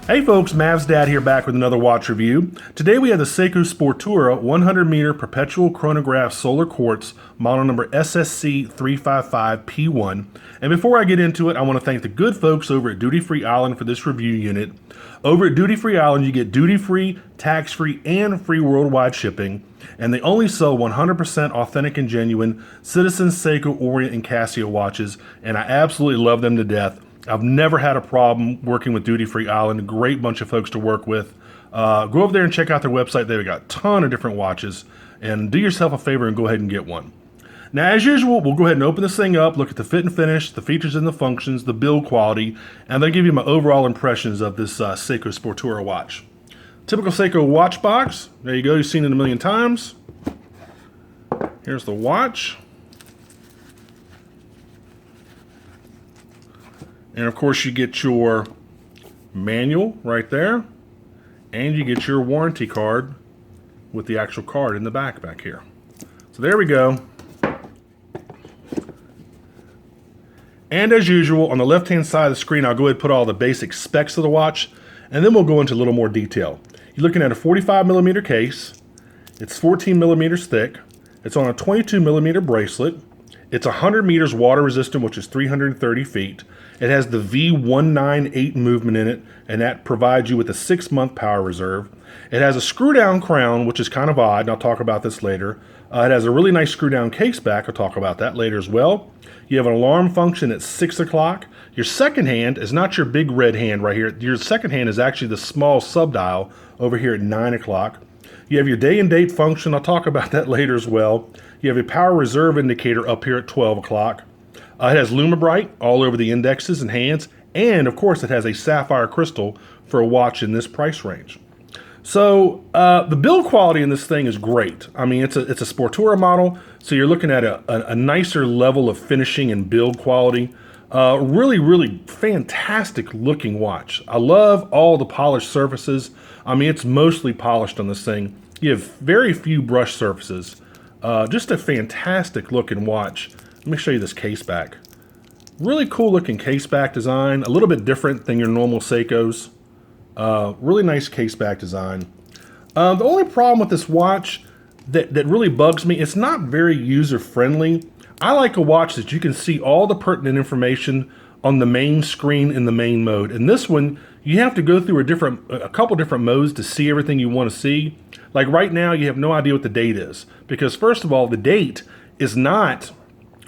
Hey folks, Mav's Dad here back with another watch review. Today we have the Seiko Sportura 100 meter Perpetual chronograph solar quartz, model number SSC355P1. And before I get into it, I want to thank the good folks over at Duty Free Island for this review unit. Over at Duty Free Island, you get duty-free, tax-free, and free worldwide shipping. And they only sell 100% authentic and genuine Citizen, Seiko, Orient, and Casio watches. And I absolutely love them to death. I've never had a problem working with Duty Free Island. A great bunch of folks to work with. Go over there and check out their website. They've got a ton of different watches. And do yourself a favor and go ahead and get one. Now, as usual, we'll go ahead and open this thing up, look at the fit and finish, the features and the functions, the build quality, and then give you my overall impressions of this Seiko Sportura watch. Typical Seiko watch box. There you go. You've seen it a million times. Here's the watch. And of course you get your manual right there, and you get your warranty card with the actual card in the back here. So there we go. And as usual, on the left-hand side of the screen, I'll go ahead and put all the basic specs of the watch, and then we'll go into a little more detail. You're looking at a 45mm case. It's 14 millimeters thick. It's on a 22 millimeter bracelet. It's 100 meters water resistant, which is 330 feet. It has the V198 movement in it, and that provides you with a 6-month power reserve. It has a screw-down crown, which is kind of odd, and I'll talk about this later. It has a really nice screw-down case back. I'll talk about that later as well. You have an alarm function at 6 o'clock. Your second hand is not your big red hand right here. Your second hand is actually the small sub-dial over here at 9 o'clock. You have your day and date function. I'll talk about that later as well. You have a power reserve indicator up here at 12 o'clock. It has Lume all over the indexes and hands, and of course it has a sapphire crystal for a watch in this price range. So the build quality in this thing is great. I mean, it's a Sportura model, so you're looking at a nicer level of finishing and build quality. Really fantastic looking watch. I love all the polished surfaces. I mean, it's mostly polished on this thing. You have very few brush surfaces. Just a fantastic looking watch. Let me show you this case back. Really cool looking case back design, a little bit different than your normal Seikos. Really nice case back design. The only problem with this watch that really bugs me, it's not very user friendly. I like a watch that you can see all the pertinent information on the main screen in the main mode. And this one, you have to go through a couple different modes to see everything you want to see. Like right now, you have no idea what the date is, because first of all, the date is not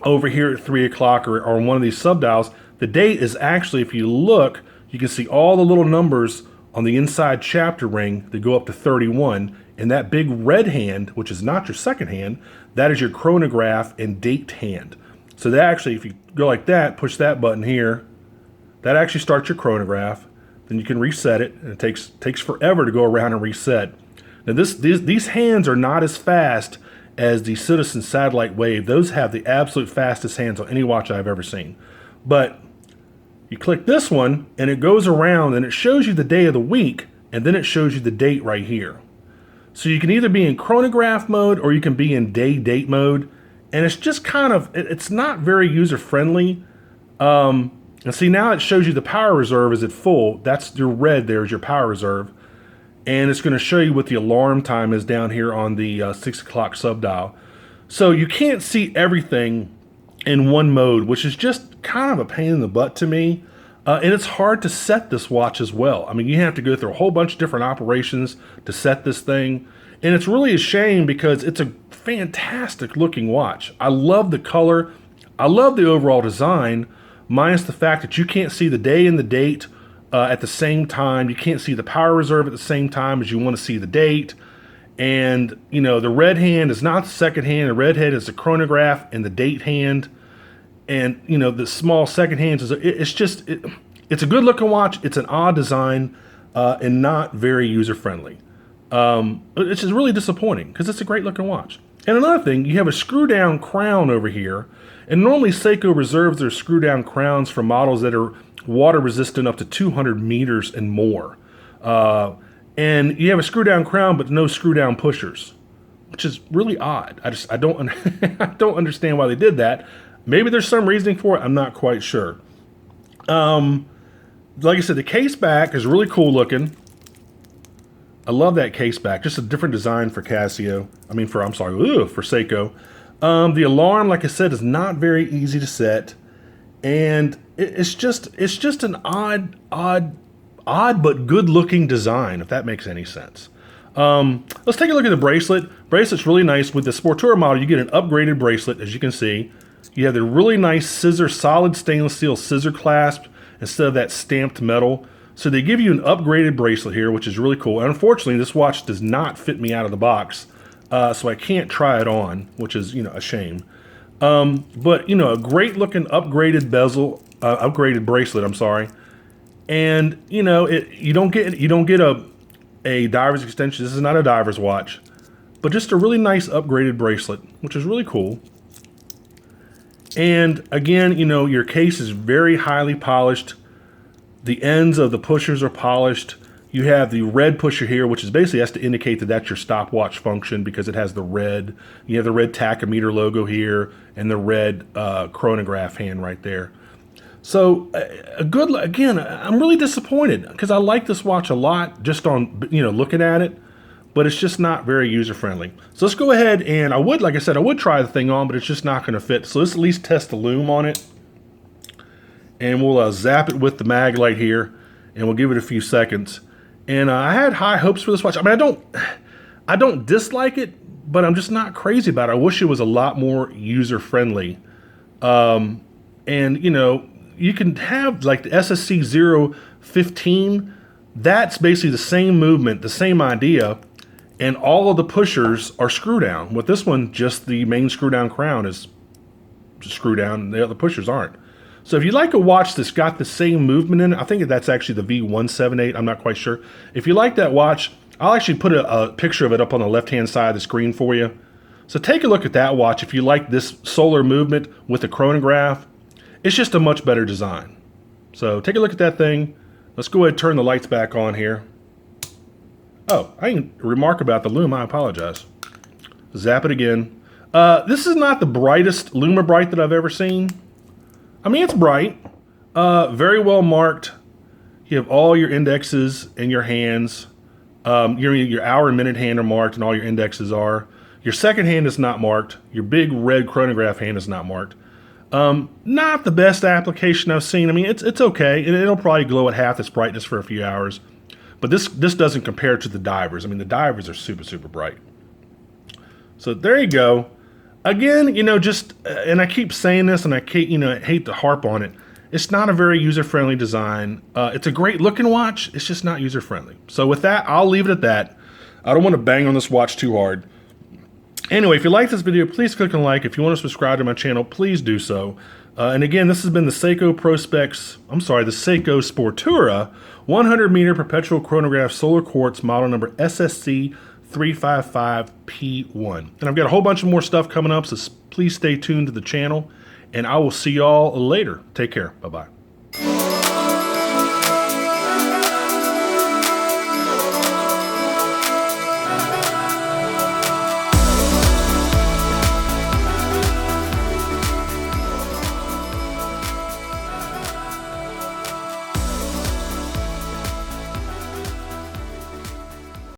over here at 3 o'clock or on one of these sub-dials. The date is actually, if you look, you can see all the little numbers on the inside chapter ring that go up to 31, and that big red hand, which is not your second hand, that is your chronograph and date hand. So that actually, if you go like that, push that button here, that actually starts your chronograph. Then you can reset it, and it takes forever to go around and reset. Now these hands are not as fast as the Citizen Satellite Wave. Those have the absolute fastest hands on any watch I've ever seen. But you click this one, and it goes around, and it shows you the day of the week, and then it shows you the date right here. So you can either be in chronograph mode, or you can be in date mode. And it's just kind of, it's not very user-friendly. And see, now it shows you the power reserve is at full. That's your red there is your power reserve. And it's going to show you what the alarm time is down here on the 6 o'clock sub-dial. So you can't see everything in one mode, which is just kind of a pain in the butt to me. And it's hard to set this watch as well. I mean, you have to go through a whole bunch of different operations to set this thing. And it's really a shame because it's a fantastic looking watch. I love the color. I love the overall design, minus the fact that you can't see the day and the date at the same time. You can't see the power reserve at the same time as you want to see the date. And, you know, the red hand is not the second hand. The red hand is the chronograph and the date hand. And, you know, the small second hand is, it's a good looking watch. It's an odd design and not very user friendly. It's just really disappointing because it's a great looking watch. And another thing, you have a screw down crown over here. And normally Seiko reserves their screw down crowns for models that are water resistant up to 200 meters and more. And you have a screw down crown, but no screw down pushers, which is really odd. I don't I don't understand why they did that. Maybe there's some reasoning for it. I'm not quite sure. like I said, the case back is really cool looking. I love that case back. Just a different design for Casio. I mean, for Seiko. The alarm, like I said, is not very easy to set, and it's just an odd but good looking design, if that makes any sense. Let's take a look at the bracelet. Bracelet's really nice. With the Sportura model, you get an upgraded bracelet, as you can see. You have the really nice solid stainless steel scissor clasp instead of that stamped metal. So they give you an upgraded bracelet here, which is really cool. And unfortunately, this watch does not fit me out of the box, so I can't try it on, which is, a shame. But a great looking upgraded bezel, upgraded bracelet. I'm sorry. And you don't get a diver's extension. This is not a diver's watch, but just a really nice upgraded bracelet, which is really cool. And again, your case is very highly polished. The ends of the pushers are polished. You have the red pusher here, which is basically has to indicate that that's your stopwatch function because it has the red. You have the red tachometer logo here and the red chronograph hand right there. So again, I'm really disappointed because I like this watch a lot just on, looking at it, but it's just not very user-friendly. So let's go ahead and like I said, I would try the thing on, but it's just not going to fit. So let's at least test the lume on it. And we'll zap it with the mag light here, and we'll give it a few seconds. And I had high hopes for this watch. I mean, I don't dislike it, but I'm just not crazy about it. I wish it was a lot more user-friendly. And, you can have like the SSC355P1. That's basically the same movement, the same idea, and all of the pushers are screw down. With this one, just the main screw down crown is screw down, and the other pushers aren't. So if you like a watch that's got the same movement in it, I think that's actually the V178, I'm not quite sure. If you like that watch, I'll actually put a picture of it up on the left-hand side of the screen for you. So take a look at that watch if you like this solar movement with the chronograph. It's just a much better design. So take a look at that thing. Let's go ahead and turn the lights back on here. Oh, I didn't remark about the lume, I apologize. Zap it again. This is not the brightest Lume Bright that I've ever seen. I mean, it's bright, very well marked. You have all your indexes in your hands. Your hour and minute hand are marked, and all your indexes are. Your second hand is not marked. Your big red chronograph hand is not marked. Not the best application I've seen. I mean, it's okay, and it'll probably glow at half its brightness for a few hours. But this doesn't compare to the divers. I mean, the divers are super, super bright. So there you go. Again, and I keep saying this, and I hate to harp on it. It's not a very user-friendly design. It's a great looking watch. It's just not user-friendly. So with that, I'll leave it at that. I don't want to bang on this watch too hard. Anyway, if you like this video, please click on like. If you want to subscribe to my channel, please do so. And again, this has been the Seiko the Seiko Sportura 100-meter perpetual chronograph solar quartz model number SSC355P1. And I've got a whole bunch of more stuff coming up, so please stay tuned to the channel, and I will see y'all later. Take care. Bye-bye.